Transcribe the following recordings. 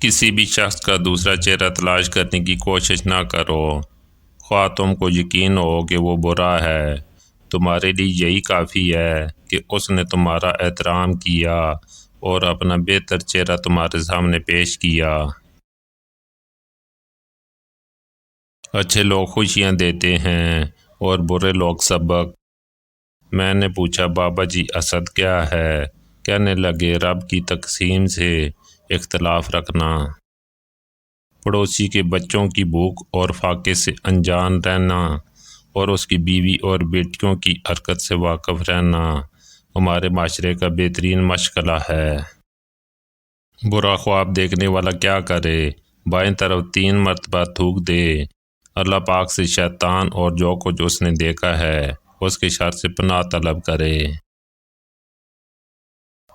کسی بھی شخص کا دوسرا چہرہ تلاش کرنے کی کوشش نہ کرو، خواہ تم کو یقین ہو کہ وہ برا ہے۔ تمہارے لیے یہی کافی ہے کہ اس نے تمہارا احترام کیا اور اپنا بہتر چہرہ تمہارے سامنے پیش کیا۔ اچھے لوگ خوشیاں دیتے ہیں اور برے لوگ سبق۔ میں نے پوچھا، بابا جی اسد کیا ہے؟ کہنے لگے، رب کی تقسیم سے اختلاف رکھنا، پڑوسی کے بچوں کی بھوک اور فاقے سے انجان رہنا، اور اس کی بیوی اور بیٹیوں کی حرکت سے واقف رہنا ہمارے معاشرے کا بہترین مشغلہ ہے۔ برا خواب دیکھنے والا کیا کرے؟ بائیں طرف 3 مرتبہ تھوک دے، اللہ پاک سے شیطان اور جو کچھ اس نے دیکھا ہے اس کے شر سے پناہ طلب کرے۔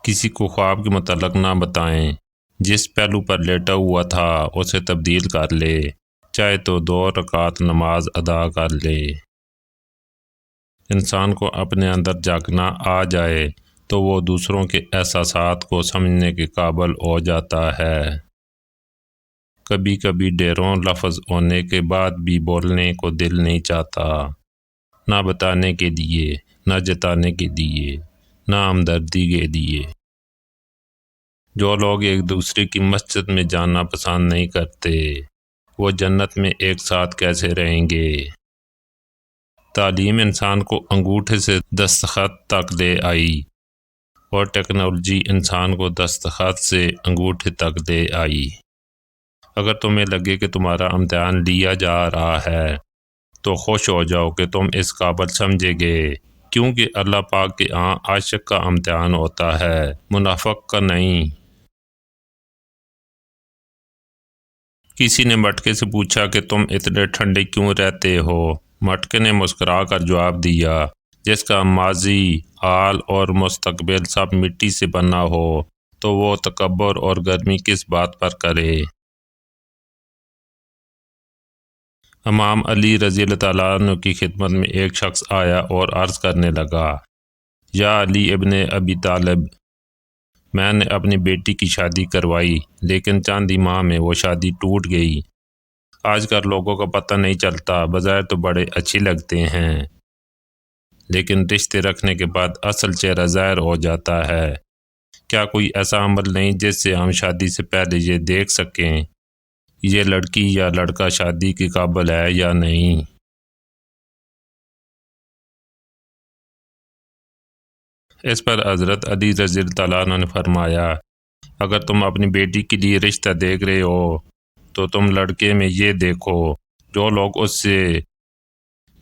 کسی کو خواب کے متعلق نہ بتائیں۔ جس پہلو پر لیٹا ہوا تھا اسے تبدیل کر لے، چاہے تو 2 رکعت نماز ادا کر لے۔ انسان کو اپنے اندر جھانکنا آ جائے تو وہ دوسروں کے احساسات کو سمجھنے کے قابل ہو جاتا ہے۔ کبھی کبھی ڈھیروں لفظ ہونے کے بعد بھی بولنے کو دل نہیں چاہتا، نہ بتانے کے لیے، نہ جتانے کے لیے، نہ ہمدردی کے لیے۔ جو لوگ ایک دوسرے کی مسجد میں جانا پسند نہیں کرتے، وہ جنت میں ایک ساتھ کیسے رہیں گے؟ تعلیم انسان کو انگوٹھے سے دستخط تک لے آئی، اور ٹیکنالوجی انسان کو دستخط سے انگوٹھے تک لے آئی۔ اگر تمہیں لگے کہ تمہارا امتحان لیا جا رہا ہے تو خوش ہو جاؤ کہ تم اس قابل سمجھے گے، کیونکہ اللہ پاک کے ہاں عاشق کا امتحان ہوتا ہے، منافق کا نہیں۔ کسی نے مٹکے سے پوچھا کہ تم اتنے ٹھنڈے کیوں رہتے ہو؟ مٹکے نے مسکرا کر جواب دیا، جس کا ماضی، حال اور مستقبل سب مٹی سے بنا ہو تو وہ تکبر اور گرمی کس بات پر کرے؟ امام علی رضی اللہ تعالیٰ عنہ کی خدمت میں ایک شخص آیا اور عرض کرنے لگا، یا علی ابن ابی طالب، میں نے اپنی بیٹی کی شادی کروائی لیکن چند ہی ماہ میں وہ شادی ٹوٹ گئی۔ آج کل لوگوں کا پتہ نہیں چلتا، بظاہر تو بڑے اچھی لگتے ہیں لیکن رشتے رکھنے کے بعد اصل چہرہ ظاہر ہو جاتا ہے۔ کیا کوئی ایسا عمل نہیں جس سے ہم شادی سے پہلے یہ دیکھ سکیں یہ لڑکی یا لڑکا شادی کے قابل ہے یا نہیں؟ اس پر حضرت علی رضی اللہ تعالیٰ عنہ نے فرمایا، اگر تم اپنی بیٹی کے لیے رشتہ دیکھ رہے ہو تو تم لڑکے میں یہ دیکھو جو لوگ اس سے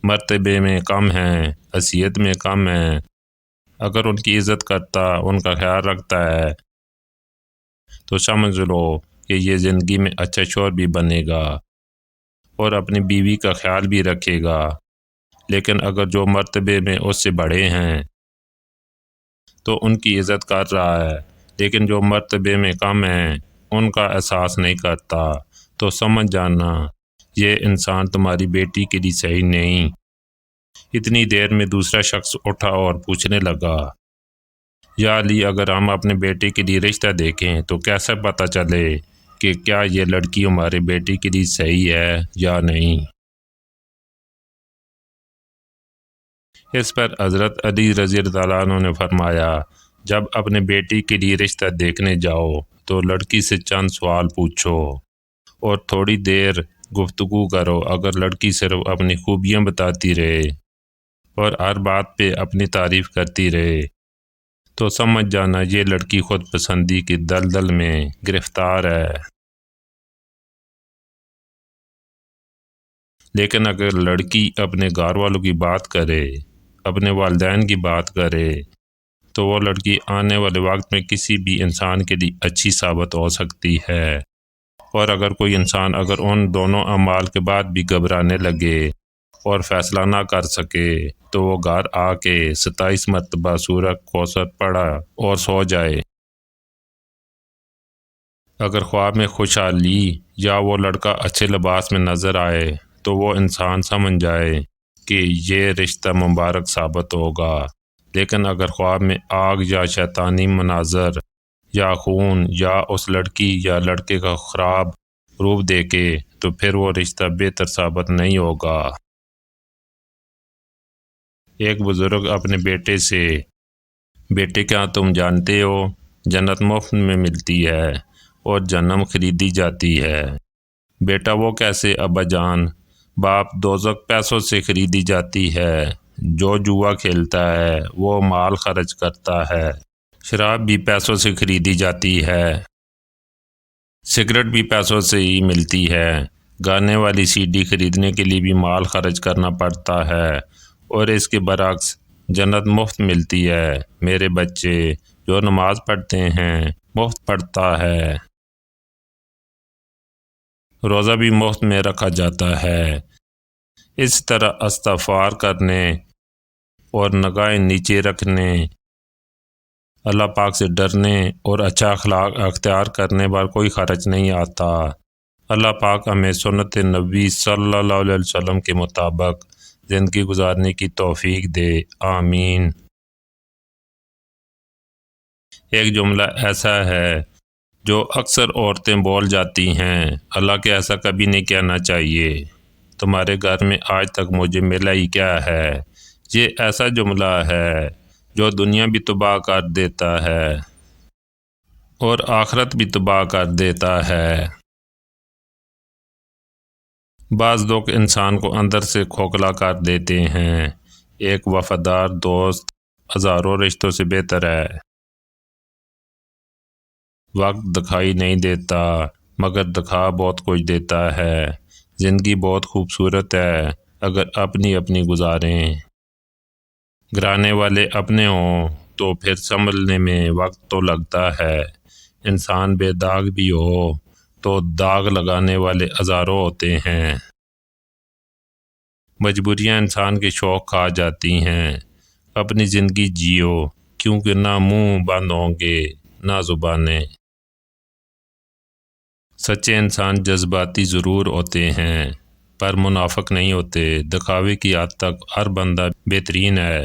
مرتبے میں کم ہیں، حیثیت میں کم ہیں، اگر ان کی عزت کرتا، ان کا خیال رکھتا ہے تو سمجھ لو کہ یہ زندگی میں اچھا شوہر بھی بنے گا اور اپنی بیوی کا خیال بھی رکھے گا۔ لیکن اگر جو مرتبے میں اس سے بڑے ہیں تو ان کی عزت کر رہا ہے، لیکن جو مرتبے میں کم ہیں ان کا احساس نہیں کرتا، تو سمجھ جانا یہ انسان تمہاری بیٹی کے لیے صحیح نہیں۔ اتنی دیر میں دوسرا شخص اٹھا اور پوچھنے لگا، یا علی، اگر ہم اپنے بیٹے کے لیے رشتہ دیکھیں تو کیسے پتہ چلے کہ کیا یہ لڑکی ہمارے بیٹے کے لیے صحیح ہے یا نہیں؟ اس پر حضرت علی رضی اللہ تعالیٰ عنہ نے فرمایا، جب اپنے بیٹی کے لیے رشتہ دیکھنے جاؤ تو لڑکی سے چند سوال پوچھو اور تھوڑی دیر گفتگو کرو۔ اگر لڑکی صرف اپنی خوبیاں بتاتی رہے اور ہر بات پہ اپنی تعریف کرتی رہے تو سمجھ جانا یہ لڑکی خود پسندی کی دلدل میں گرفتار ہے۔ لیکن اگر لڑکی اپنے گھر والوں کی بات کرے، اپنے والدین کی بات کرے تو وہ لڑکی آنے والے وقت میں کسی بھی انسان کے لیے اچھی ثابت ہو سکتی ہے۔ اور اگر کوئی انسان اگر ان دونوں اعمال کے بعد بھی گھبرانے لگے اور فیصلہ نہ کر سکے تو وہ گھر آ کے 27 مرتبہ سورہ کوثر پڑھا اور سو جائے۔ اگر خواب میں خوشحالی یا وہ لڑکا اچھے لباس میں نظر آئے تو وہ انسان سمجھ جائے کہ یہ رشتہ مبارک ثابت ہوگا، لیکن اگر خواب میں آگ یا شیطانی مناظر یا خون یا اس لڑکی یا لڑکے کا خراب روپ دیکھے تو پھر وہ رشتہ بہتر ثابت نہیں ہوگا۔ ایک بزرگ اپنے بیٹے سے: بیٹے کیا تم جانتے ہو جنت مفت میں ملتی ہے اور جہنم خریدی جاتی ہے؟ بیٹا: وہ کیسے ابا جان؟ باپ: دوزخ پیسوں سے خریدی جاتی ہے۔ جو جوا کھیلتا ہے وہ مال خرچ کرتا ہے۔ شراب بھی پیسوں سے خریدی جاتی ہے۔ سگریٹ بھی پیسوں سے ہی ملتی ہے۔ گانے والی سی ڈی خریدنے کے لیے بھی مال خرچ کرنا پڑتا ہے، اور اس کے برعکس جنت مفت ملتی ہے۔ میرے بچے، جو نماز پڑھتے ہیں مفت پڑھتا ہے۔ روزہ بھی مفت میں رکھا جاتا ہے۔ اس طرح استغفار کرنے اور نگاہیں نیچے رکھنے، اللہ پاک سے ڈرنے اور اچھا اخلاق اختیار کرنے پر کوئی خرچ نہیں آتا۔ اللہ پاک ہمیں سنت نبی صلی اللہ علیہ وسلم کے مطابق زندگی گزارنے کی توفیق دے، آمین۔ ایک جملہ ایسا ہے جو اکثر عورتیں بول جاتی ہیں: اللہ کے ایسا کبھی نہیں کہنا چاہیے، تمہارے گھر میں آج تک مجھے ملا ہی کیا ہے۔ یہ ایسا جملہ ہے جو دنیا بھی تباہ کر دیتا ہے اور آخرت بھی تباہ کر دیتا ہے۔ بعض لوگ انسان کو اندر سے کھوکھلا کر دیتے ہیں۔ ایک وفادار دوست ہزاروں رشتوں سے بہتر ہے۔ وقت دکھائی نہیں دیتا مگر دکھا بہت کچھ دیتا ہے۔ زندگی بہت خوبصورت ہے اگر اپنی اپنی گزاریں۔ گرانے والے اپنے ہوں تو پھر سنبھلنے میں وقت تو لگتا ہے۔ انسان بے داغ بھی ہو تو داغ لگانے والے ہزاروں ہوتے ہیں۔ مجبوریاں انسان کے شوق کھا جاتی ہیں۔ اپنی زندگی جیو، کیونکہ نہ منہ بند ہوں گے نہ زبانیں۔ سچے انسان جذباتی ضرور ہوتے ہیں پر منافق نہیں ہوتے۔ دکھاوے کی حد تک ہر بندہ بہترین ہے۔